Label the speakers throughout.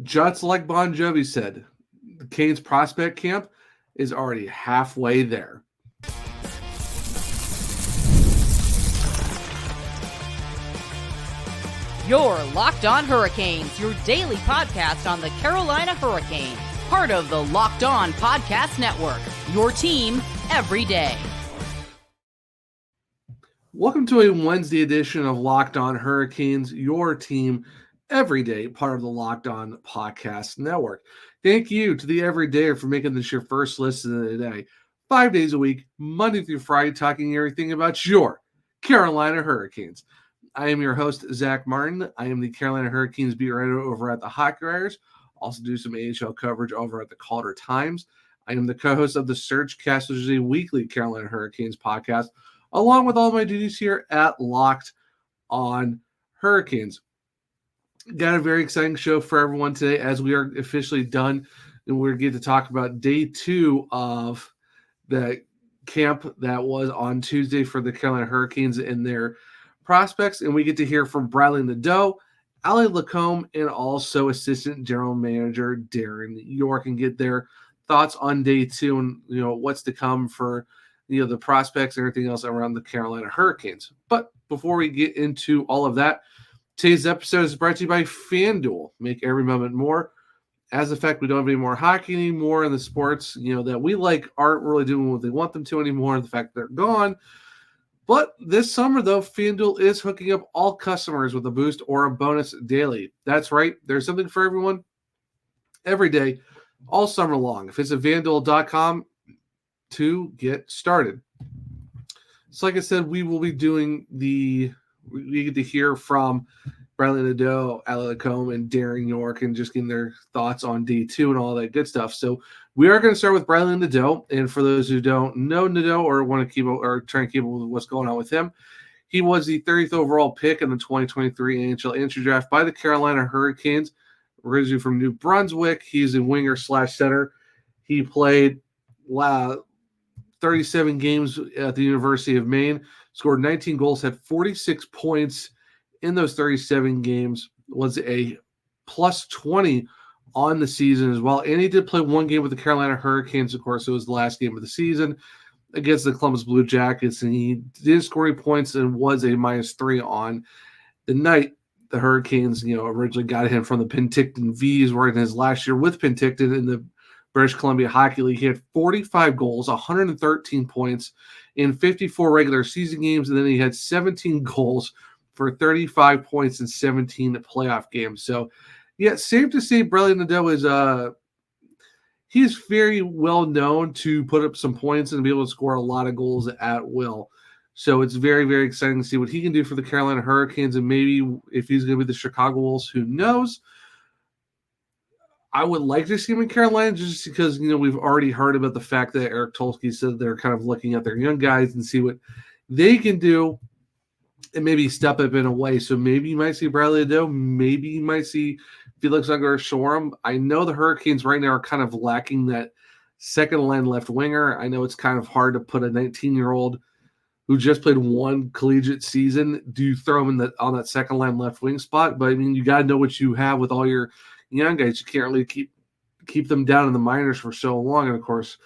Speaker 1: just like Bon Jovi said, the Canes prospect camp is already halfway there.
Speaker 2: You're Locked On Hurricanes, your daily podcast on the Carolina Hurricanes. Part of the Locked On Podcast Network, your team every day.
Speaker 1: Welcome to a Wednesday edition of Locked On Hurricanes, your team every day, part of the Locked On Podcast Network. Thank you to the Everydayer for making this your first listen of the day. 5 days a week, Monday through Friday, talking everything about your Carolina Hurricanes. I am your host, Zach Martin. I am the Carolina Hurricanes beat writer over at the Hockey Writers. Also do some NHL coverage over at the Calder Times. I am the co-host of the Surgecast, which is a weekly Carolina Hurricanes podcast, along with all my duties here at Locked On Hurricanes. Got a very exciting show for everyone today as we are officially done, and we're going to talk about day 2 of the camp that was on Tuesday for the Carolina Hurricanes and their prospects, and we get to hear from Bradly Nadeau, Allie LaCombe, and also Assistant General Manager Darren Yorke, and get their thoughts on day 2 and what's to come for the prospects and everything else around the Carolina Hurricanes. But before we get into all of that, today's episode is brought to you by FanDuel. Make every moment more. As a fact, we don't have any more hockey anymore, in the sports that we like aren't really doing what they want them to anymore. The fact they're gone. But this summer, though, FanDuel is hooking up all customers with a boost or a bonus daily. That's right. There's something for everyone every day, all summer long. Visit FanDuel.com to get started. So like I said, we will be doing we get to hear from Bradly Nadeau, Allie LaCombe, and Darren Yorke, and just getting their thoughts on day 2 and all that good stuff. So we are going to start with Bradly Nadeau. And for those who don't know Nadeau or want to keep or try and keep up with what's going on with him, he was the 30th overall pick in the 2023 NHL entry draft by the Carolina Hurricanes, originally from New Brunswick. He's a winger/center. He played 37 games at the University of Maine, scored 19 goals, had 46 points in those 37 games, was a plus 20 on the season as well. And he did play one game with the Carolina Hurricanes. Of course, it was the last game of the season against the Columbus Blue Jackets, and he didn't score any points and was a -3 on the night. The Hurricanes, originally got him from the Penticton Vs, where in his last year with Penticton in the British Columbia Hockey League, he had 45 goals, 113 points in 54 regular season games, and then he had 17 goals for 35 points in 17 playoff games. So, yeah, safe to say Bradly Nadeau is he's very well known to put up some points and be able to score a lot of goals at will. So it's very, very exciting to see what he can do for the Carolina Hurricanes, and maybe if he's going to be the Chicago Wolves, who knows? I would like to see him in Carolina just because, we've already heard about the fact that Eric Tulsky said they're kind of looking at their young guys and see what they can do and maybe step up in a way. So maybe you might see Bradly Nadeau. Maybe you might see Felix Aguirre-Shorum. I know the Hurricanes right now are kind of lacking that second-line left winger. I know it's kind of hard to put a 19-year-old who just played one collegiate season. Do you throw him on that second-line left wing spot? But, I mean, you got to know what you have with all your young guys. You can't really keep them down in the minors for so long. And, of course,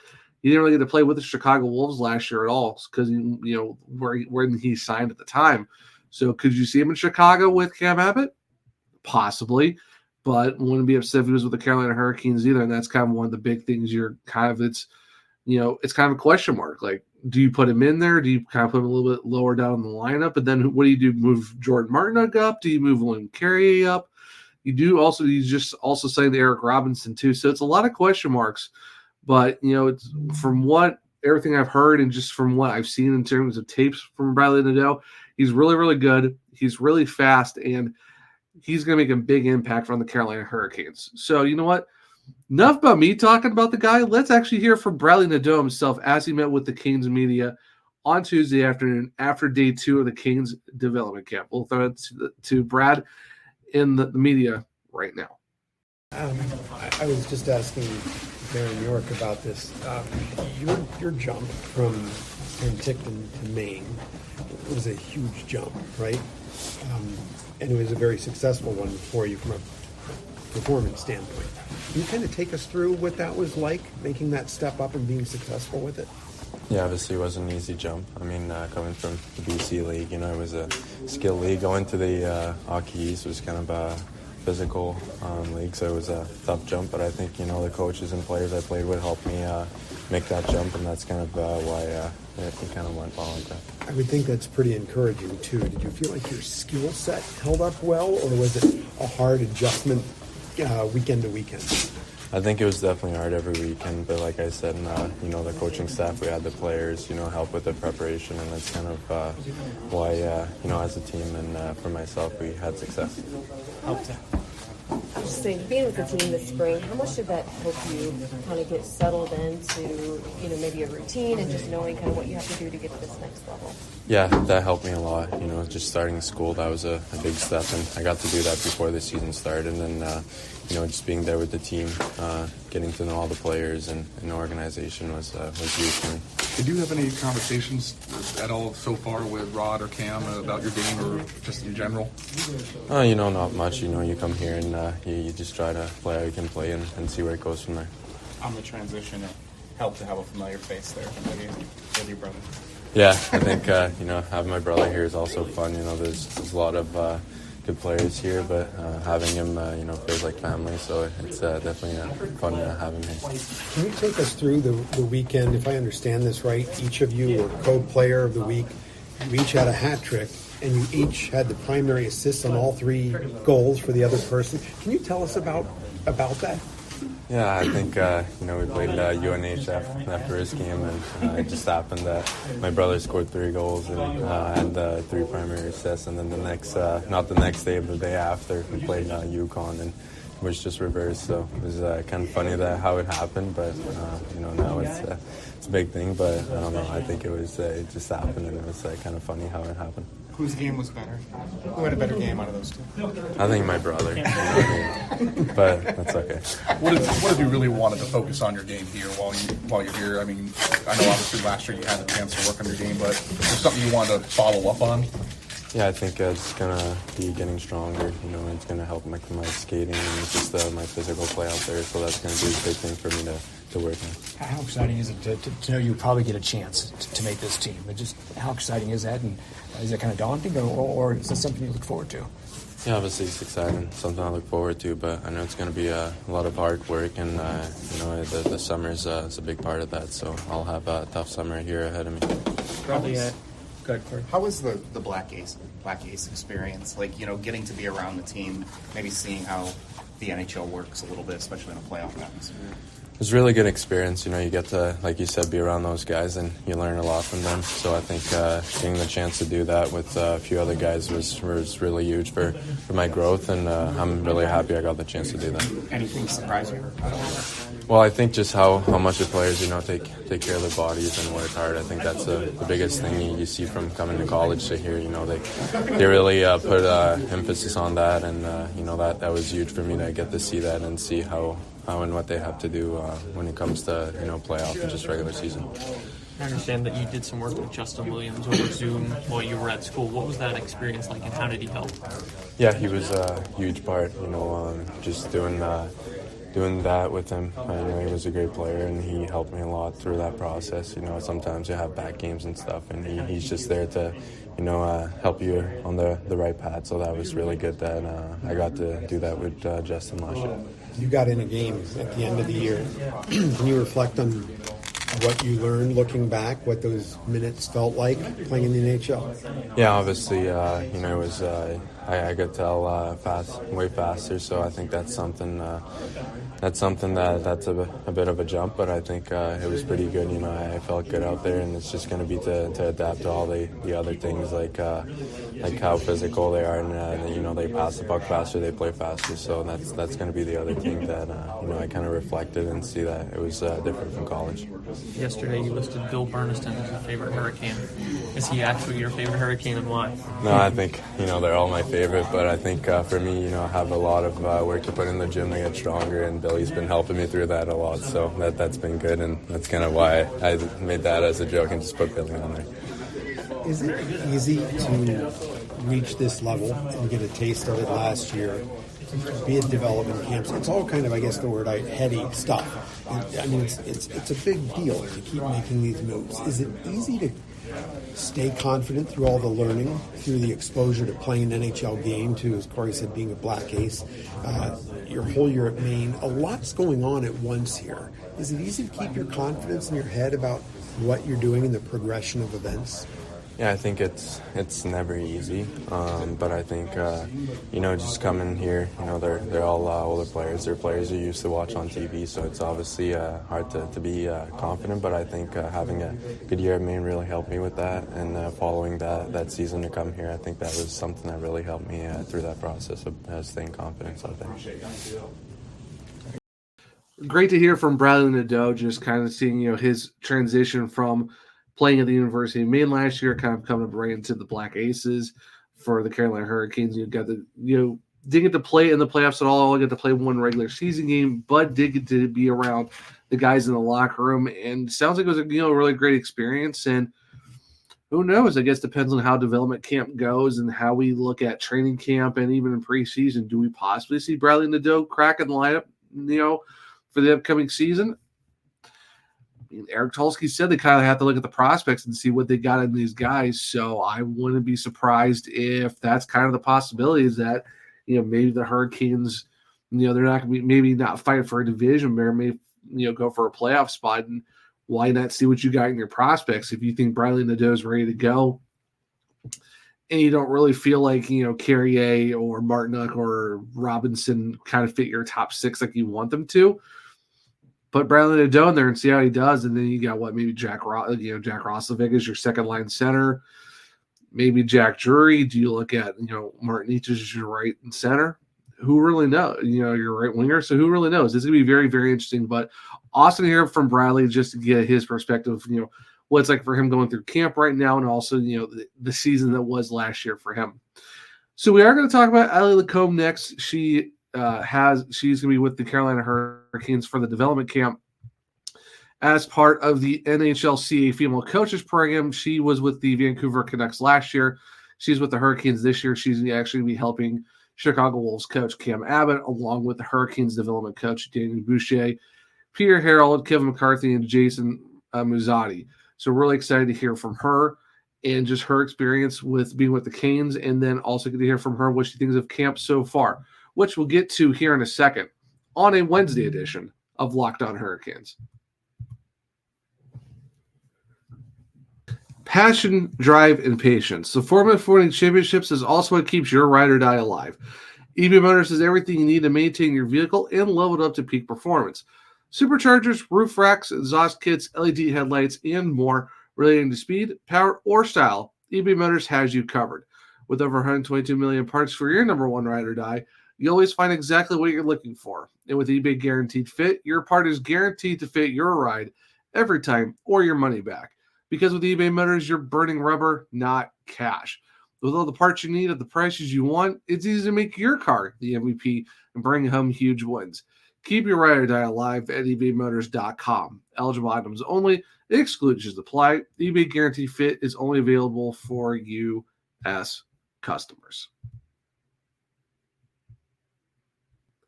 Speaker 1: he didn't really get to play with the Chicago Wolves last year at all because, when he signed at the time. So could you see him in Chicago with Cam Abbott? Possibly, but wouldn't be upset if he was with the Carolina Hurricanes either. And that's kind of one of the big things it's kind of a question mark. Like, do you put him in there? Do you kind of put him a little bit lower down in the lineup? And then what do you do? Move Jordan Martinook up? Do you move William Carrier up? He's just also saying to Eric Robinson too. So it's a lot of question marks. But, it's from everything I've heard and just from what I've seen in terms of tapes from Bradly Nadeau, he's really, really good. He's really fast, and he's going to make a big impact on the Carolina Hurricanes. So, you know what? Enough about me talking about the guy. Let's actually hear from Bradly Nadeau himself as he met with the Canes media on Tuesday afternoon after day 2 of the Canes development camp. We'll throw it to Brad in the media right now.
Speaker 3: I was just asking Darren Yorke about this. Your jump from Penticton to Maine was a huge jump, right? And it was a very successful one for you from a performance standpoint. Can you kind of take us through what that was like, making that step up and being successful with it?
Speaker 4: Yeah, obviously it wasn't an easy jump. I mean, coming from the BC League, it was a skill league. Going to the Hockey East was kind of a physical league, so it was a tough jump. But I think, the coaches and players I played with helped me make that jump, and that's kind of why it kind of went well like that.
Speaker 3: I would think that's pretty encouraging, too. Did you feel like your skill set held up well, or was it a hard adjustment weekend to weekend?
Speaker 4: I think it was definitely hard every weekend, but like I said, the coaching staff, we had the players, help with the preparation, and that's kind of why, as a team and for myself, we had success.
Speaker 5: I was just saying, being with the team this spring, how much did that help you kind of get settled into, maybe a routine and just knowing kind of what you have to do to get to this next level?
Speaker 4: Yeah, that helped me a lot. Just starting school, that was a big step, and I got to do that before the season started. And then, just being there with the team, getting to know all the players and the organization was huge for me.
Speaker 6: Did you have any conversations at all so far with Rod or Cam about your game or just in general?
Speaker 4: Not much. You come here and you just try to play how you can play and see where it goes from there.
Speaker 7: On the transition, it helped to have a familiar face there with your brother.
Speaker 4: Yeah, I think, having my brother here is also fun. There's a lot of good players here, but having him, feels like family, so it's definitely fun to have him here.
Speaker 3: Can you take us through the weekend? If I understand this right, each of you were co-player of the week. You each had a hat trick, and you each had the primary assist on all 3 goals for the other person. Can you tell us about that?
Speaker 4: Yeah, I think, we played UNHF after his game, and it just happened that my brother scored 3 goals and had 3 primary assists, and then not the next day, but the day after, we played Yukon, and it was just reversed, so it was kind of funny how it happened, but, now it's a big thing, but I don't know, I think it just happened, and it was kind of funny how it happened.
Speaker 7: Whose game was better? Who had a better game out of those 2?
Speaker 4: I think my brother, but that's okay.
Speaker 6: What if you really wanted to focus on your game here while you're here? I mean, I know obviously last year you had the chance to work on your game, but is there something you wanted to follow up on?
Speaker 4: Yeah, I think it's going to be getting stronger. It's going to help my skating and just my physical play out there. So that's going to be a big thing for me to work on.
Speaker 8: How exciting is it to know you probably get a chance to make this team? Just how exciting is that? And is it kind of daunting, or is that something you look forward to?
Speaker 4: Yeah, obviously it's exciting, something I look forward to, but I know it's going to be a lot of hard work, and the summer is a big part of that, so I'll have a tough summer here ahead of me.
Speaker 7: Probably How was the Black Ace experience? Getting to be around the team, maybe seeing how the NHL works a little bit, especially in a playoff atmosphere.
Speaker 4: It was a really good experience. You get to, like you said, be around those guys, and you learn a lot from them. So I think getting the chance to do that with a few other guys was really huge for my growth, and I'm really happy I got the chance to do that.
Speaker 7: Anything surprise you?
Speaker 4: Well, I think just how much the players, take care of their bodies and work hard. I think that's the biggest thing you see from coming to college to here. They really put emphasis on that, and that was huge for me to get to see that and see how and what they have to do when it comes to playoff and just regular season.
Speaker 9: I understand that you did some work with Justin Williams over Zoom while you were at school. What was that experience like, and how did he help?
Speaker 4: Yeah, he was a huge part. Just doing that with him. He was a great player, and he helped me a lot through that process. Sometimes you have back games and stuff, and he's just there to, help you on the right path. So that was really good that I got to do that with Justin last year.
Speaker 3: You got in a game at the end of the year. Can you reflect on what you learned looking back, what those minutes felt like playing in the NHL?
Speaker 4: Yeah, obviously, it was I could tell way faster, so I think that's something that's a bit of a jump, but I think it was pretty good. I felt good out there, and it's just going to be to adapt to all the other things, like how physical they are, and they pass the puck faster, they play faster, so that's going to be the other thing that I kind of reflected and see that it was different from college.
Speaker 9: Yesterday you listed Bill Burniston as your favorite Hurricane. Is he actually your favorite Hurricane, and why?
Speaker 4: No, I think they're all my favorite, but I think for me, I have a lot of work to put in the gym to get stronger, and Billy's been helping me through that a lot, so that's been good, and that's kind of why I made that as a joke and just put Billy on there.
Speaker 3: Is it easy to reach this level and get a taste of it last year be it development camps. It's all kind of, I guess the word, heady stuff. I mean, it's a big deal to keep making these moves. Is it easy to stay confident through all the learning, through the exposure to playing an NHL game, to, as Corey said, being a black ace, your whole year at Maine? A lot's going on at once here. Is it easy to keep your confidence in your head about what you're doing in the progression of events?
Speaker 4: Yeah, I think it's never easy, but I think just coming here, they're all older players. They're players you used to watch on TV, so it's obviously hard to be confident. But I think having a good year at Maine really helped me with that, and following that season to come here, I think that was something that really helped me through that process of staying confident. So I think.
Speaker 1: Great to hear from Bradly Nadeau, just kind of seeing his transition from playing at the University of Maine last year, kind of coming up right into the Black Aces for the Carolina Hurricanes. You got the didn't get to play in the playoffs at all. Only got to play one regular season game, but did get to be around the guys in the locker room, and sounds like it was a really great experience. And who knows? I guess depends on how development camp goes and how we look at training camp and even in preseason. Do we possibly see Bradly Nadeau cracking the lineup, for the upcoming season? Eric Tulsky said they kind of have to look at the prospects and see what they got in these guys. So I wouldn't be surprised if that's kind of the possibility, is that, maybe the Hurricanes, they're not going to be, maybe not fighting for a division, but maybe, go for a playoff spot. And why not see what you got in your prospects? If you think Bradly Nadeau is ready to go and you don't really feel like, Carrier or Martinook or Robinson kind of fit your top six like you want them to, put Bradly Nadeau in there and see how he does. And then you got maybe Jack Roslovic is your second line center. Maybe Jack Drury. Do you look at, Martin Each as your right and center? Who really knows? Your right winger. So who really knows? This is going to be very, very interesting. But awesome to hear from Bradly just to get his perspective, what it's like for him going through camp right now, and also, the season that was last year for him. So we are going to talk about Allie LaCombe next. She's going to be with the Carolina Hurricanes for the development camp as part of the NHLCA female coaches program. She was with the Vancouver Canucks last year. She's with the Hurricanes this year. She's actually going to be helping Chicago Wolves coach Cam Abbott, along with the Hurricanes development coach Daniel Boucher, Peter Harold, Kevin McCarthy, and Jason Muzzati. So really excited to hear from her and just her experience with being with the Canes, and then also get to hear from her what she thinks of camp so far, which we'll get to here in a second on a Wednesday edition of Locked On Hurricanes. Passion, drive, and patience. The formula for winning championships is also what keeps your ride or die alive. eBay Motors is everything you need to maintain your vehicle and level it up to peak performance. Superchargers, roof racks, exhaust kits, LED headlights, and more relating to speed, power, or style, eBay Motors has you covered. With over 122 million parts for your number one ride or die, you always find exactly what you're looking for. And with eBay Guaranteed Fit, your part is guaranteed to fit your ride every time or your money back. Because with eBay Motors, you're burning rubber, not cash. With all the parts you need at the prices you want, it's easy to make your car the MVP and bring home huge wins. Keep your ride or die alive at ebaymotors.com. Eligible items only. Exclusions apply. eBay Guaranteed Fit is only available for U.S. customers.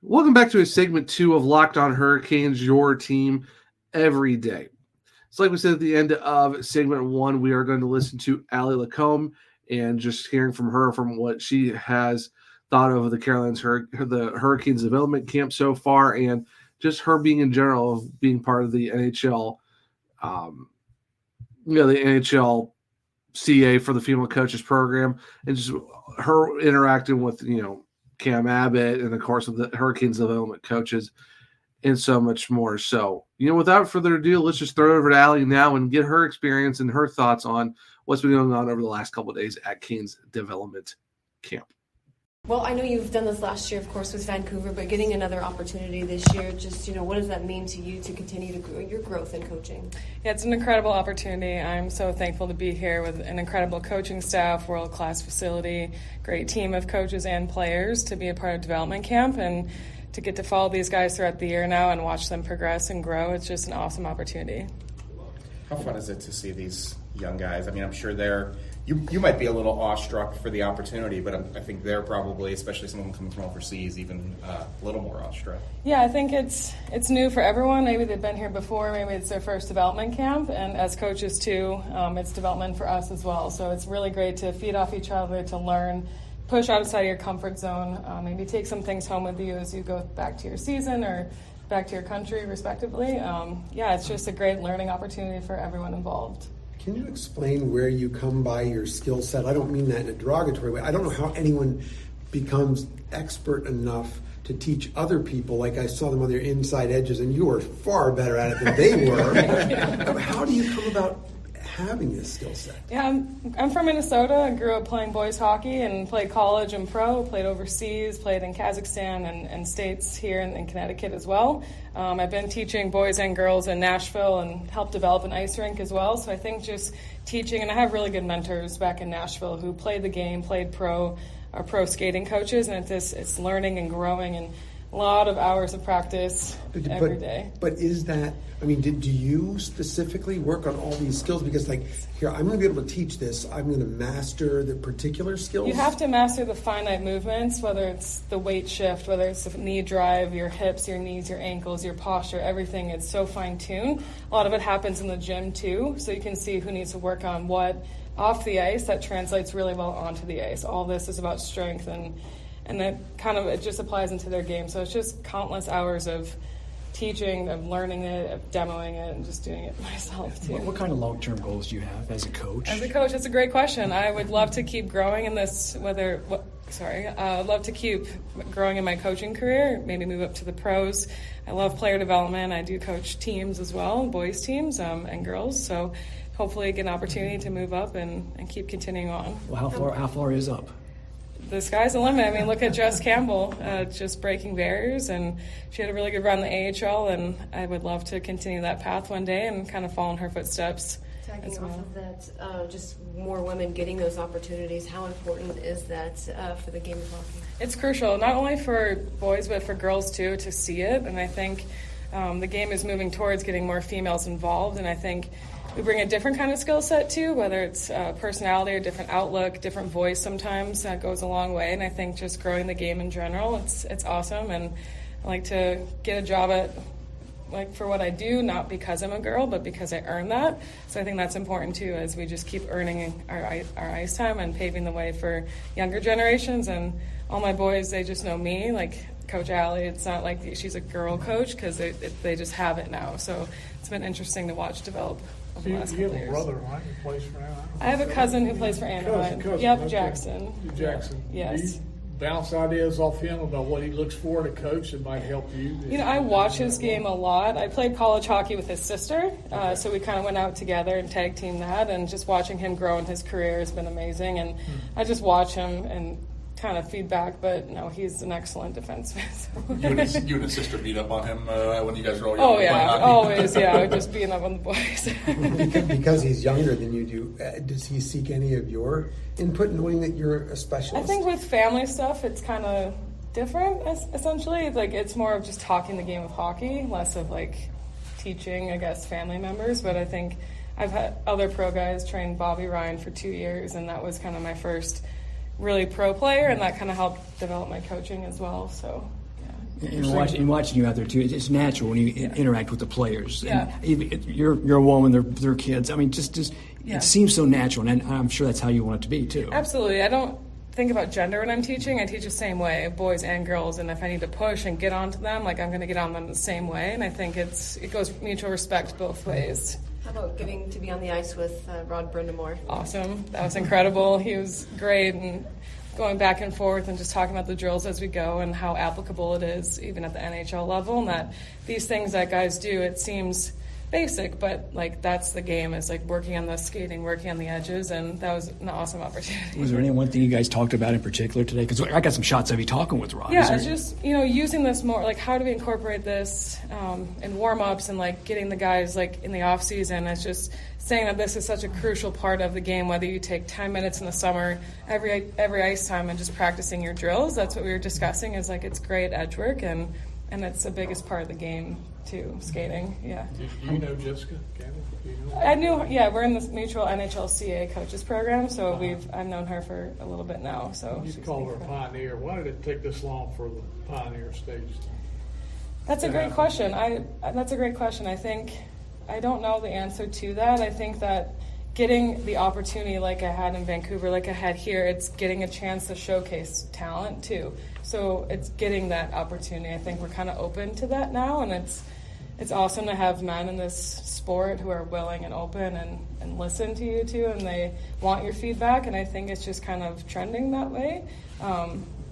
Speaker 1: Welcome back to segment 2 of Locked On Hurricanes, your team every day. So like we said at the end of segment 1, we are going to listen to Allie LaCombe and just hearing from her from what she has thought of the Hurricanes development camp so far, and just her being in general of being part of the NHL, the NHLCA for the female coaches program, and just her interacting with, Cam Abbott and of course with the Hurricanes development coaches and so much more. So, without further ado, let's just throw it over to Allie now and get her experience and her thoughts on what's been going on over the last couple of days at Canes development camp.
Speaker 5: Well, I know you've done this last year, of course, with Vancouver, but getting another opportunity this year, just, what does that mean to you to continue to grow your growth in coaching?
Speaker 10: Yeah, it's an incredible opportunity. I'm so thankful to be here with an incredible coaching staff, world-class facility, great team of coaches and players to be a part of development camp, and to get to follow these guys throughout the year now and watch them progress and grow. It's just an awesome opportunity.
Speaker 7: How fun is it to see these young guys? I mean, I'm sure they're You might be a little awestruck for the opportunity, but I think they're probably, especially someone coming from overseas, even a little more awestruck.
Speaker 10: Yeah, I think it's new for everyone. Maybe they've been here before. Maybe it's their first development camp. And as coaches, too, it's development for us as well. So it's really great to feed off each other, to learn, push outside of your comfort zone, maybe take some things home with you as you go back to your season or back to your country, respectively. Yeah, it's just a great learning opportunity for everyone involved.
Speaker 3: Can you explain where you come by your skill set? I don't mean that in a derogatory way. I don't know how anyone becomes expert enough to teach other people. Like I saw them on their inside edges, and you were far better at it than they were. How do you come about having this skill set?
Speaker 10: Yeah, I'm from Minnesota. I grew up playing boys hockey and played college and pro, played overseas, played in Kazakhstan and states here in Connecticut as well. I've been teaching boys and girls in Nashville and helped develop an ice rink as well. So I think just teaching, and I have really good mentors back in Nashville who played the game, played pro, are pro skating coaches, and it's learning and growing and a lot of hours of practice every day.
Speaker 3: But is that, I mean, do you specifically work on all these skills? Because like, here, I'm going to be able to teach this. I'm going to master the particular skills.
Speaker 10: You have to master the finite movements, whether it's the weight shift, whether it's the knee drive, your hips, your knees, your ankles, your posture, everything. It's so fine-tuned. A lot of it happens in the gym, too, so you can see who needs to work on what off the ice. That translates really well onto the ice. All this is about strength, and it just applies into their game. So it's just countless hours of teaching, of learning it, of demoing it, and just doing it myself too.
Speaker 8: What kind of long-term goals do you have as a coach?
Speaker 10: As a coach, that's a great question. I would love to keep growing in this. I'd love to keep growing in my coaching career. Maybe move up to the pros. I love player development. I do coach teams as well, boys teams and girls. So hopefully get an opportunity to move up and keep continuing on.
Speaker 8: Well, how far is up?
Speaker 10: The sky's the limit. I mean, look at Jess Campbell, just breaking barriers, and she had a really good run in the AHL, and I would love to continue that path one day and kind of follow in her footsteps.
Speaker 5: Tagging off of that, just more women getting those opportunities, how important is that for the game of hockey?
Speaker 10: It's crucial, not only for boys, but for girls too, to see it, and I think the game is moving towards getting more females involved, and I think we bring a different kind of skill set too, whether it's personality or different outlook, different voice sometimes. That goes a long way, and I think just growing the game in general, it's awesome, and I like to get a job at, like, for what I do, not because I'm a girl, but because I earn that. So I think that's important too, as we just keep earning our ice time and paving the way for younger generations. And all my boys, they just know me, like Coach Allie. It's not like she's a girl coach, because they just have it now. So it's been interesting to watch develop.
Speaker 11: So you have a brother, right, who plays for Anaheim?
Speaker 10: I have a cousin who plays for Anaheim. Yep, Jackson.
Speaker 11: Jackson.
Speaker 10: Yes.
Speaker 11: Do you bounce ideas off him about what he looks for in a coach that might help you?
Speaker 10: You know, I watch his game a lot. I played college hockey with his sister, so we kind of went out together and tag teamed that, and just watching him grow in his career has been amazing. And I just watch him and kind of feedback, but no, he's an excellent defenseman. So.
Speaker 6: You and his sister beat up on him when you guys were all young?
Speaker 10: Oh yeah, always. Yeah, just beating up on the boys.
Speaker 3: Because he's younger than you do, does he seek any of your input, knowing that you're a specialist?
Speaker 10: I think with family stuff, it's kind of different. Essentially, like it's more of just talking the game of hockey, less of like teaching, I guess, family members. But I think I've had other pro guys train Bobby Ryan for 2 years, and that was kind of my first really pro player, and that kind of helped develop my coaching as well. So, yeah.
Speaker 8: And watching you out there too, it's natural when you interact with the players.
Speaker 10: Yeah.
Speaker 8: And you're a woman, they're kids. I mean, just it seems so natural, and I'm sure that's how you want it to be too.
Speaker 10: Absolutely. I don't think about gender when I'm teaching. I teach the same way, boys and girls, and if I need to push and get onto them, like I'm going to get on them the same way. And I think it goes mutual respect both ways.
Speaker 5: How about getting to be on the ice with Brind'amour?
Speaker 10: Awesome. That was incredible. He was great, and going back and forth and just talking about the drills as we go and how applicable it is even at the NHL level, and that these things that guys do, it seems basic, but like that's the game, is like working on the skating, working on the edges, and that was an awesome opportunity.
Speaker 8: Was there any one thing you guys talked about in particular today? Because I got some shots of you talking with Rod.
Speaker 10: Yeah, it's just, using this more, like how do we incorporate this in warm-ups and like getting the guys like in the off season. It's just saying that this is such a crucial part of the game, whether you take 10 minutes in the summer, every ice time, and just practicing your drills. That's what we were discussing, is like it's great edge work, and and it's the biggest part of the game too, skating. Yeah.
Speaker 11: Do you know Jessica Campbell? Do you know her?
Speaker 10: I knew. Yeah, we're in this mutual NHLCA Coaches Program, so I've known her for a little bit now. So
Speaker 11: You call her a pioneer. Why did it take this long for the pioneer stage?
Speaker 10: That's a great question. That's a great question. I think I don't know the answer to that. I think that getting the opportunity like I had in Vancouver, like I had here, it's getting a chance to showcase talent too. So it's getting that opportunity. I think we're kind of open to that now, and it's awesome to have men in this sport who are willing and open and listen to you too, and they want your feedback, and I think it's just kind of trending that way.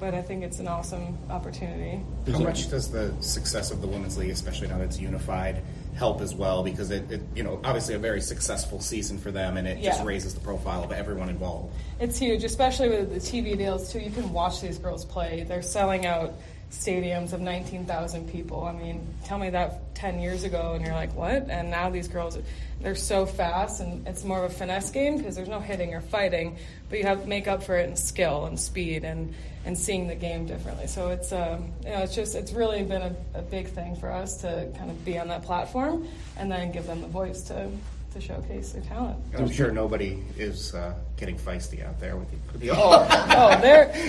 Speaker 10: But I think it's an awesome opportunity.
Speaker 7: How much does the success of the Women's League, especially now that it's unified, help as well? Because it obviously a very successful season for them, and it just raises the profile of everyone involved.
Speaker 10: It's huge, especially with the TV deals too. You can watch these girls play. They're selling out stadiums of 19,000 people. I mean, tell me that 10 years ago and you're like, what? And now these girls, they're so fast, and it's more of a finesse game because there's no hitting or fighting, but you have to make up for it in skill and speed and seeing the game differently. So it's it's really been a big thing for us to kind of be on that platform and then give them the voice to showcase their talent.
Speaker 7: I'm sure nobody is getting feisty out there with you.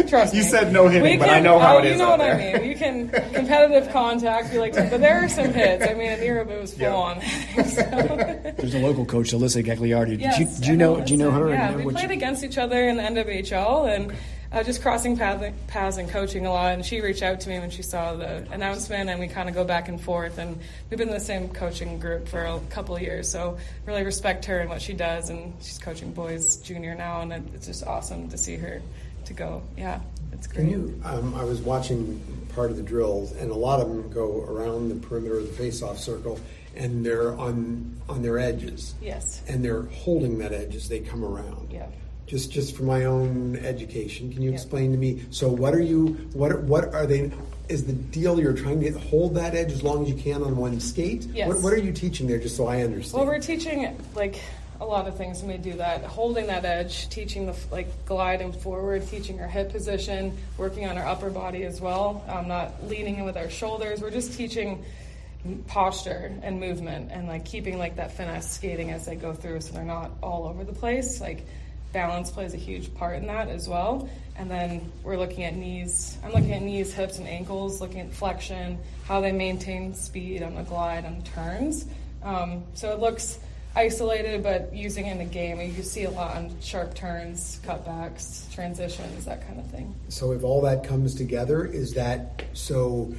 Speaker 10: Trust me.
Speaker 7: You said no hitting, but I know how it is.
Speaker 10: You know
Speaker 7: out
Speaker 10: what
Speaker 7: there.
Speaker 10: I mean. You can competitive contact, but there are some hits. I mean, in Europe it was full on.
Speaker 8: There's a local coach, Alyssa Gagliardi.
Speaker 10: Yes,
Speaker 8: Do you know her?
Speaker 10: Yeah, we played against each other in the NWHL, and just crossing paths and coaching a lot. And she reached out to me when she saw the announcement, and we kind of go back and forth. And we've been in the same coaching group for a couple of years, so really respect her and what she does. And she's coaching boys junior now, and it's just awesome to see her to go. Yeah, it's great.
Speaker 3: I was watching part of the drills, and a lot of them go around the perimeter of the face-off circle, and they're on their edges.
Speaker 10: Yes.
Speaker 3: And they're holding that edge as they come around.
Speaker 10: Yeah.
Speaker 3: Just for my own education, can you explain to me? So what are they? Is the deal you're trying to hold that edge as long as you can on one skate?
Speaker 10: Yes.
Speaker 3: What are you teaching there, just so I understand?
Speaker 10: Well, we're teaching like a lot of things when we do that. Holding that edge, teaching the gliding forward, teaching our hip position, working on our upper body as well. Not leaning in with our shoulders. We're just teaching posture and movement and keeping that finesse skating as they go through, so they're not all over the place. Balance plays a huge part in that as well. And then we're looking at knees. I'm looking at knees, hips, and ankles, looking at flexion, how they maintain speed on the glide, on turns. So it looks isolated, but using it in the game, you can see a lot on sharp turns, cutbacks, transitions, that kind of thing.
Speaker 3: So if all that comes together, is that so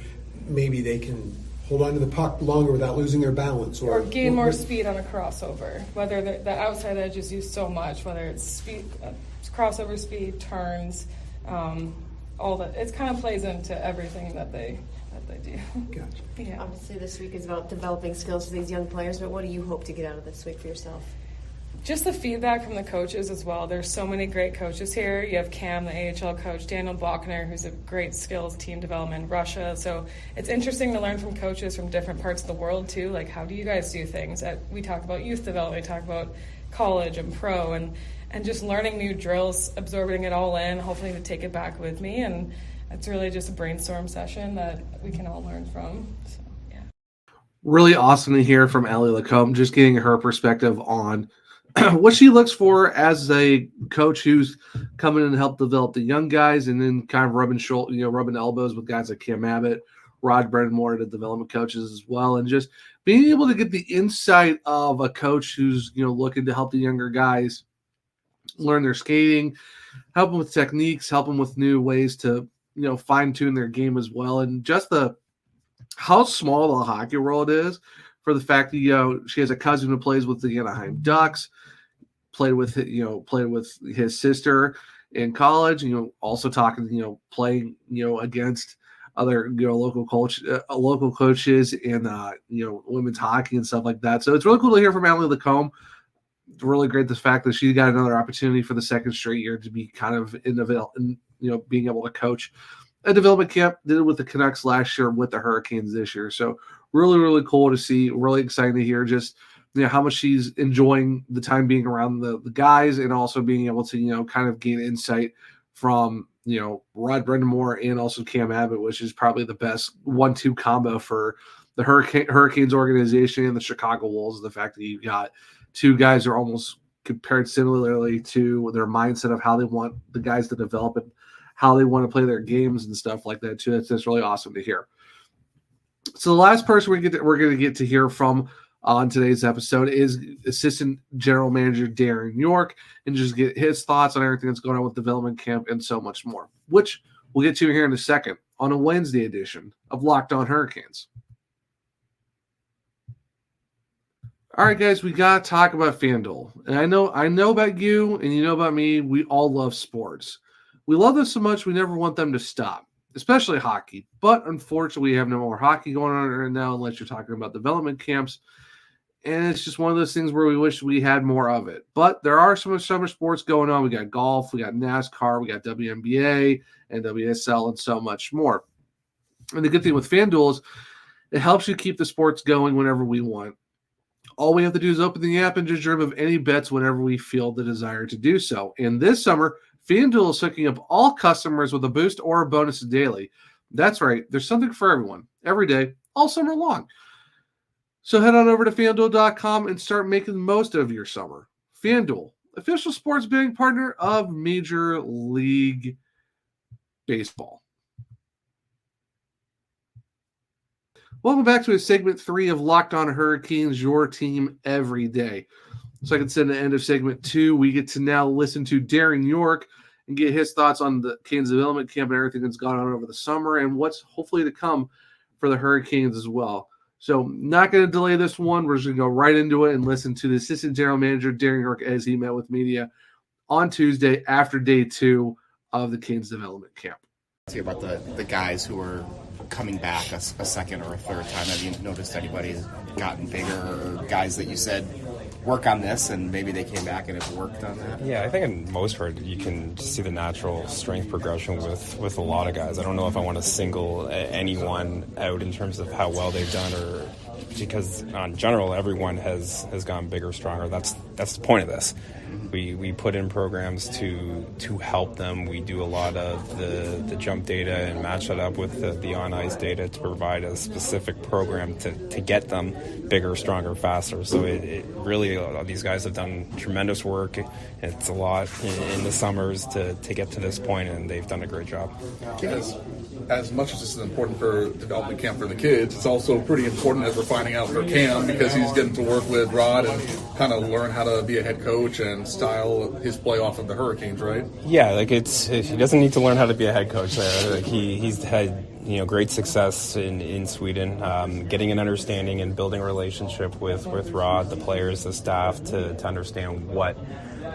Speaker 3: maybe they can hold on to the puck longer without losing their balance,
Speaker 10: or gain more speed on a crossover? Whether the outside edge is used so much, whether it's speed, crossover speed, turns, all that, it kind of plays into everything that they do.
Speaker 3: Gotcha.
Speaker 10: Yeah.
Speaker 5: Obviously, this week is about developing skills for these young players, but what do you hope to get out of this week for yourself?
Speaker 10: Just the feedback from the coaches as well. There's so many great coaches here. You have Cam, the AHL coach, Daniel Bachner, who's a great skills team development in Russia. So it's interesting to learn from coaches from different parts of the world too. How do you guys do things? We talk about youth development, we talk about college and pro, and just learning new drills, absorbing it all in, hopefully to take it back with me. And it's really just a brainstorm session that we can all learn from. So, yeah.
Speaker 1: Really awesome to hear from Allie LaCombe, just getting her perspective on what she looks for as a coach who's coming in and help develop the young guys, and then kind of rubbing elbows with guys like Cam Abbott, Rod Brind'amour, the development coaches as well, and just being able to get the insight of a coach who's looking to help the younger guys learn their skating, help them with techniques, help them with new ways to fine tune their game as well, and just how small the hockey world is. For the fact that she has a cousin who plays with the Anaheim Ducks, played with his sister in college. Also talking playing against other local coaches in women's hockey and stuff like that. So it's really cool to hear from Allie LaCombe. It's really great the fact that she got another opportunity for the second straight year to be kind of being able to coach a development camp. Did it with the Canucks last year, with the Hurricanes this year. So really, really cool to see. Really exciting to hear just how much she's enjoying the time being around the guys, and also being able to kind of gain insight from Rod Brind'amour and also Cam Abbott, which is probably the best 1-2 combo for the Hurricanes organization and the Chicago Wolves. The fact that you've got two guys who are almost compared similarly to their mindset of how they want the guys to develop and how they want to play their games and stuff like that too. That's really awesome to hear. So the last person we're going to get to hear from on today's episode is Assistant General Manager Darren Yorke, and just get his thoughts on everything that's going on with development camp and so much more, which we'll get to here in a second on a Wednesday edition of Locked On Hurricanes. All right, guys, we got to talk about FanDuel. And I know about you and you know about me. We all love sports. We love them so much we never want them to stop, especially hockey. But unfortunately, we have no more hockey going on right now unless you're talking about development camps. And it's just one of those things where we wish we had more of it. But there are some summer sports going on. We got golf, we got NASCAR, we got WNBA and WSL and so much more. And the good thing with FanDuel is it helps you keep the sports going whenever we want. All we have to do is open the app and just dream of any bets whenever we feel the desire to do so. And this summer, FanDuel is hooking up all customers with a boost or a bonus daily. That's right. There's something for everyone, every day, all summer long. So head on over to FanDuel.com and start making the most of your summer. FanDuel, official sports betting partner of Major League Baseball. Welcome back to segment 3 of Locked On Hurricanes, your team every day. So like I said, at the end of segment 2, we get to now listen to Darren Yorke and get his thoughts on the Canes development camp and everything that's gone on over the summer and what's hopefully to come for the Hurricanes as well. So not going to delay this one. We're just going to go right into it and listen to the Assistant General Manager, Darren Yorke, as he met with media on Tuesday after day 2 of the Canes development camp.
Speaker 7: Let's hear about the guys who are coming back a second or a third time. Have you noticed anybody gotten bigger, or guys that you said work on this and maybe they came back and have worked on that?
Speaker 4: Yeah, I think in most part you can just see the natural strength progression with a lot of guys. I don't know if I want to single anyone out in terms of how well they've done, or because in general everyone has gone bigger, stronger. That's the point of this. We put in programs to help them. We do a lot of the jump data and match that up with the on-ice data to provide a specific program to get them bigger, stronger, faster. So it really, these guys have done tremendous work. It's a lot in the summers to get to this point, and they've done a great job.
Speaker 6: As much as this is important for development camp for the kids, it's also pretty important as we're finding out for Cam, because he's getting to work with Rod and kind of learn how to be a head coach and style his play off of the Hurricanes, right?
Speaker 4: Yeah, he doesn't need to learn how to be a head coach there. He's had great success in Sweden, getting an understanding and building a relationship with Rod, the players, the staff, to understand what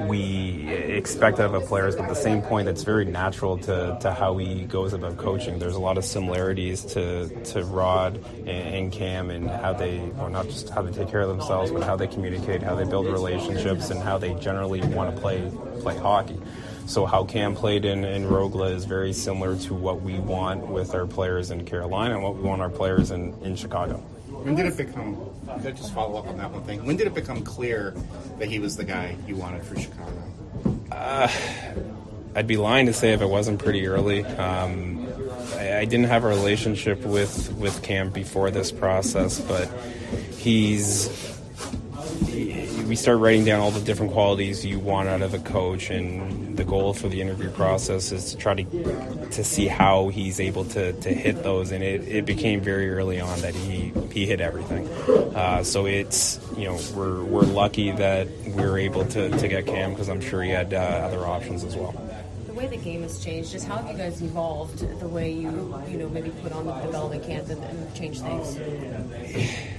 Speaker 4: we expect out of a player, but at the same point, it's very natural to how he goes about coaching. There's a lot of similarities to Rod and Cam, and how they, or not just how they take care of themselves, but how they communicate, how they build relationships, and how they generally want to play hockey. So how Cam played in Rogla is very similar to what we want with our players in Carolina and what we want our players in Chicago.
Speaker 7: When did it become, could I just follow up on that one thing? When did it become clear that he was the guy you wanted for Chicago?
Speaker 4: I'd be lying to say if it wasn't pretty early. I didn't have a relationship with Cam before this process, but we start writing down all the different qualities you want out of a coach, and the goal for the interview process is to try to see how he's able to hit those, and it became very early on that he hit everything. So it's, we're lucky that we're able to get Cam, because I'm sure he had other options as well.
Speaker 5: The way the game has changed, just how have you guys evolved the way you maybe put on the development camp and change things?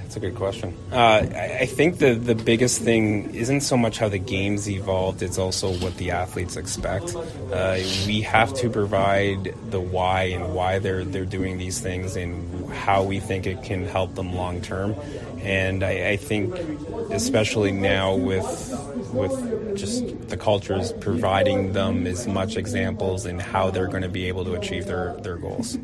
Speaker 4: That's a good question. I think the biggest thing isn't so much how the game's evolved, it's also what the athletes expect. We have to provide the why and why they're doing these things and how we think it can help them long term. And I think especially now with just the cultures, providing them as much examples in how they're going to be able to achieve their goals.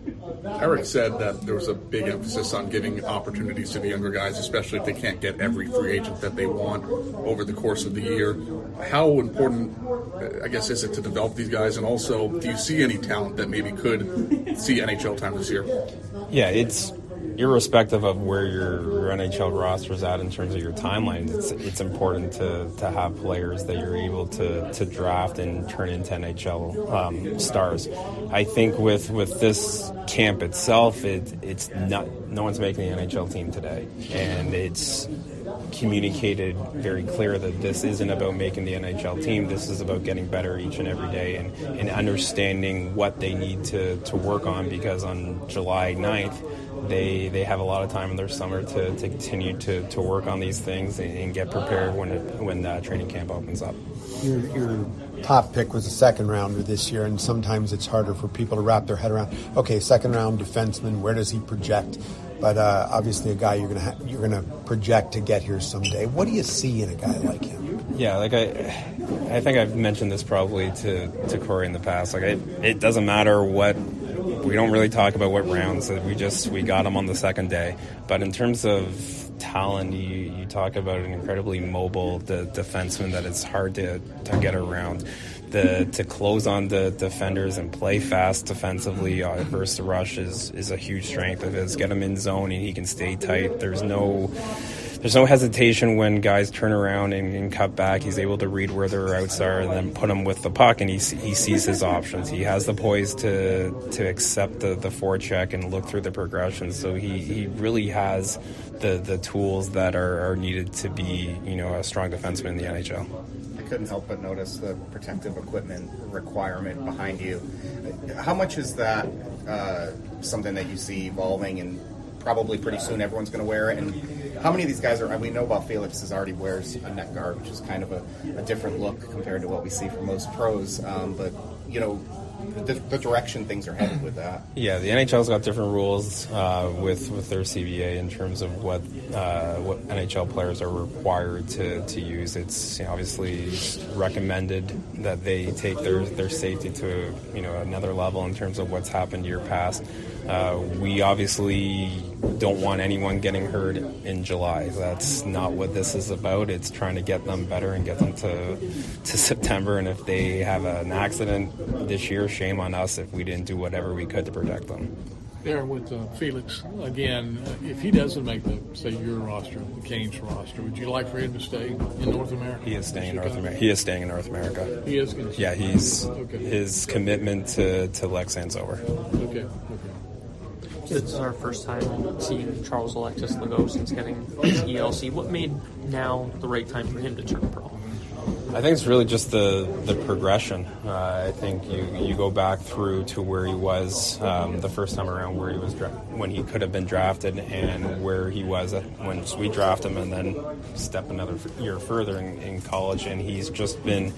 Speaker 6: Eric said that there was a big emphasis on giving opportunities to the younger guys, especially if they can't get every free agent that they want over the course of the year. How important, I guess, is it to develop these guys? And also, do you see any talent that maybe could see NHL time this year?
Speaker 4: Yeah, it's irrespective of where your NHL roster is at in terms of your timeline. It's important to have players that you're able to draft and turn into NHL stars. I think with this camp itself, it's not, no one's making the NHL team today, and it's communicated very clear that this isn't about making the NHL team. This is about getting better each and every day and understanding what they need to work on, because on July 9th, they have a lot of time in their summer to continue to work on these things and get prepared when training camp opens up.
Speaker 3: Your top pick was a second rounder this year, and sometimes it's harder for people to wrap their head around. Okay, second round defenseman, where does he project? But obviously, a guy you're gonna project to get here someday. What do you see in a guy like him?
Speaker 4: Yeah, like I think I've mentioned this probably to Corey in the past. Like it doesn't matter what. We don't really talk about what rounds. We got him on the second day. But in terms of talent, you talk about an incredibly mobile defenseman that it's hard to get around. To close on the defenders and play fast defensively versus the rush is a huge strength of his. Get him in zone and he can stay tight. There's no hesitation when guys turn around and cut back. He's able to read where their outs are and then put them with the puck, and he sees his options. He has the poise to accept the forecheck and look through the progression. So he really has the tools that are needed to be a strong defenseman in the NHL.
Speaker 7: I couldn't help but notice the protective equipment requirement behind you. How much is that something that you see evolving, and probably pretty soon everyone's going to wear it? And how many of these guys we know about Felix already wears a neck guard, which is kind of a different look compared to what we see from most pros. But the direction things are headed with that.
Speaker 4: Yeah, the NHL's got different rules with their CBA in terms of what NHL players are required to use. It's obviously recommended that they take their safety to another level in terms of what's happened year past. We obviously don't want anyone getting hurt in July. That's not what this is about. It's trying to get them better and get them to September. And if they have an accident this year, shame on us if we didn't do whatever we could to protect them.
Speaker 11: Darren, with Felix, again, if he doesn't make your roster, the Canes roster, would you like for him to stay in North America?
Speaker 4: He is staying in North America. He is staying in North America.
Speaker 11: He is going to stay?
Speaker 4: Yeah, his commitment to Lexan's over.
Speaker 11: Okay.
Speaker 9: This is our first time seeing Charles Alexis Legault since getting his ELC. What made now the right time for him to turn pro?
Speaker 4: I think it's really just the progression. I think you go back through to where he was the first time around, where he was when he could have been drafted, and where he was when we drafted him, and then step another year further in college, and he's just been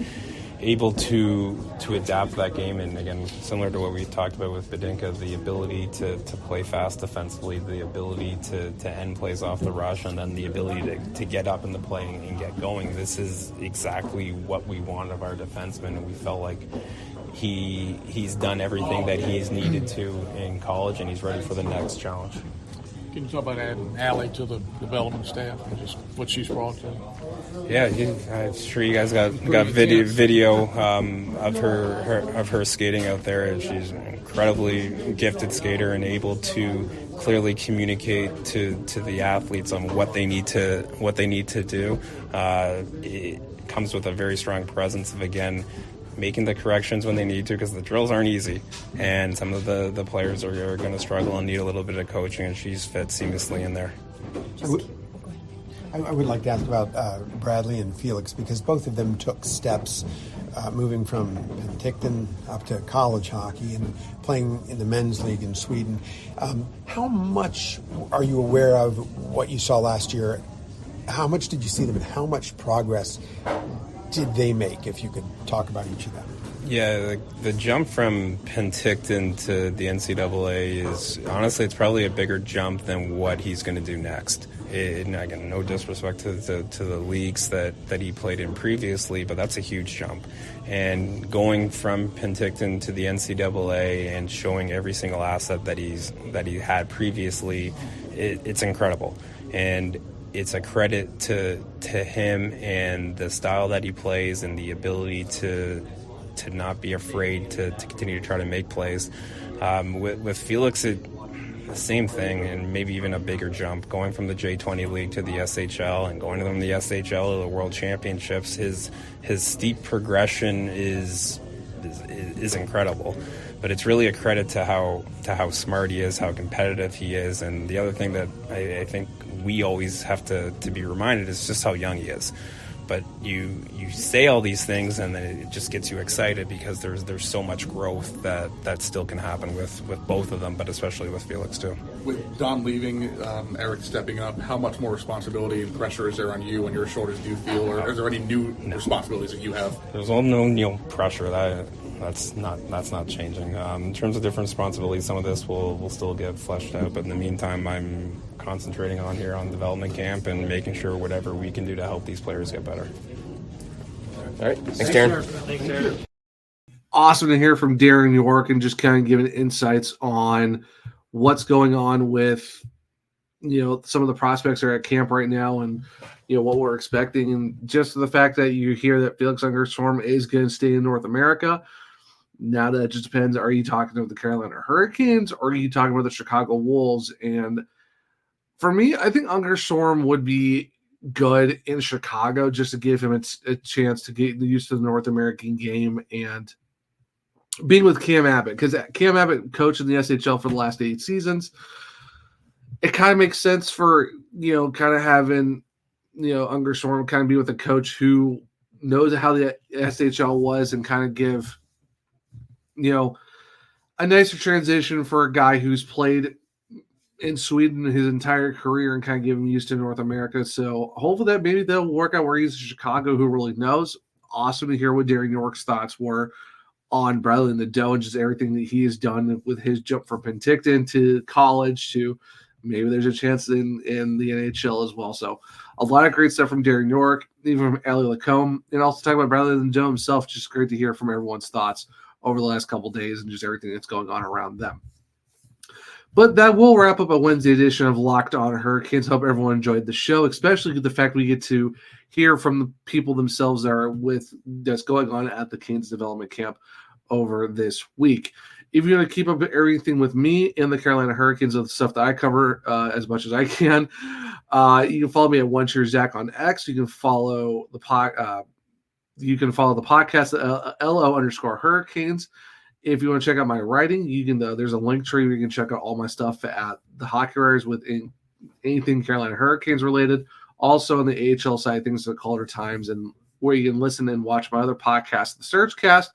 Speaker 4: able to adapt that game. And again, similar to what we talked about with Bedinka, the ability to play fast defensively, the ability to end plays off the rush, and then the ability to get up in the play and get going. This is exactly what we want of our defenseman, and we felt like he's done everything that he's needed to in college, and he's ready for the next challenge.
Speaker 11: Can you talk about adding Allie to the development staff and just what she's brought to?
Speaker 4: Yeah, I'm sure you guys got video of her skating out there, and she's an incredibly gifted skater and able to clearly communicate to the athletes on what they need to do. It comes with a very strong presence of, again, making the corrections when they need to, because the drills aren't easy, and some of the players are going to struggle and need a little bit of coaching, and she's fit seamlessly in there.
Speaker 3: I would like to ask about Bradly and Felix, because both of them took steps moving from Penticton up to college hockey and playing in the men's league in Sweden. How much are you aware of what you saw last year? How much did you see them, and how much progress did they make, if you could talk about each of them?
Speaker 4: Yeah, the jump from Penticton to the NCAA is honestly, it's probably a bigger jump than what he's going to do next. Again, no disrespect to the leagues that he played in previously, but that's a huge jump. And going from Penticton to the NCAA and showing every single asset that he had previously, it's incredible. And it's a credit to him and the style that he plays and the ability to not be afraid to continue to try to make plays. With Felix, the same thing, and maybe even a bigger jump, going from the J20 League to the SHL and going from the SHL to the World Championships. His steep progression is incredible, but it's really a credit to how smart he is, how competitive he is, and the other thing that I think we always have to be reminded is just how young he is. But you say all these things, and then it just gets you excited because there's so much growth that still can happen with both of them, but especially with Felix too.
Speaker 6: With Don leaving, Eric stepping up, how much more responsibility and pressure is there on you and your shoulders, do you feel, or is there any new responsibilities that you have?
Speaker 4: There's no pressure. That's not changing. In terms of different responsibilities, some of this will still get fleshed out, but in the meantime, I'm concentrating on development camp and making sure whatever we can do to help these players get better.
Speaker 12: All right. Thanks, Darren.
Speaker 9: Thanks, Darren.
Speaker 1: Awesome to hear from Darren Yorke and just kind of giving insights on what's going on with, some of the prospects are at camp right now and, what we're expecting. And just the fact that you hear that Felix Ungerstorm is going to stay in North America. Now that just depends. Are you talking about the Carolina Hurricanes or are you talking about the Chicago Wolves? And for me, I think Ungerstorm would be good in Chicago just to give him a chance to get used to the North American game and being with Cam Abbott, because Cam Abbott coached in the SHL for the last 8 seasons. It kind of makes sense for, kind of having, Ungerstorm kind of be with a coach who knows how the SHL was and kind of give, a nicer transition for a guy who's played in Sweden his entire career and kind of give him used to North America. So hopefully that maybe they'll work out where he's in Chicago, who really knows. Awesome to hear what Darren Yorke's thoughts were on Bradly Nadeau and just everything that he has done with his jump from Penticton to college to maybe there's a chance in the NHL as well. So a lot of great stuff from Darren Yorke, even from Allie LaCombe, and also talking about Bradly Nadeau himself. Just great to hear from everyone's thoughts over the last couple of days and just everything that's going on around them. But that will wrap up a Wednesday edition of Locked On Hurricanes. Hope everyone enjoyed the show, especially the fact we get to hear from the people themselves that's going on at the Canes development camp over this week. If you're going to keep up everything with me and the Carolina Hurricanes of the stuff that I cover as much as I can, you can follow me at OneCheerZach on X. You can follow the podcast at LO_Hurricanes. If you want to check out my writing, you can. There's a link tree where you can check out all my stuff at the Hockey Writers with anything Carolina Hurricanes related. Also on the AHL side, things the Calder Times, and where you can listen and watch my other podcast, the Surgecast.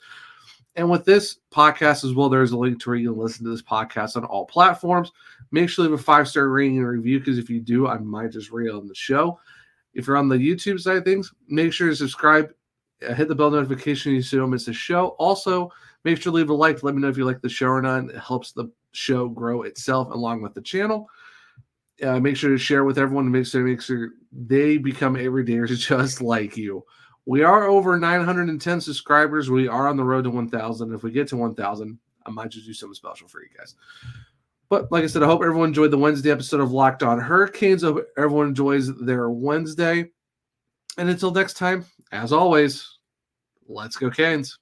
Speaker 1: And with this podcast as well, there's a link to where you can listen to this podcast on all platforms. Make sure you leave a 5-star rating and review, because if you do, I might just read it on the show. If you're on the YouTube side of things, make sure to subscribe, hit the bell notification so you don't miss the show. Also, make sure to leave a like to let me know if you like the show or not. It helps the show grow itself along with the channel. Make sure to share with everyone to make sure they become everydayers just like you. We are over 910 subscribers. We are on the road to 1,000. If we get to 1,000, I might just do something special for you guys. But like I said, I hope everyone enjoyed the Wednesday episode of Locked On Hurricanes. I hope everyone enjoys their Wednesday. And until next time, as always, let's go Canes.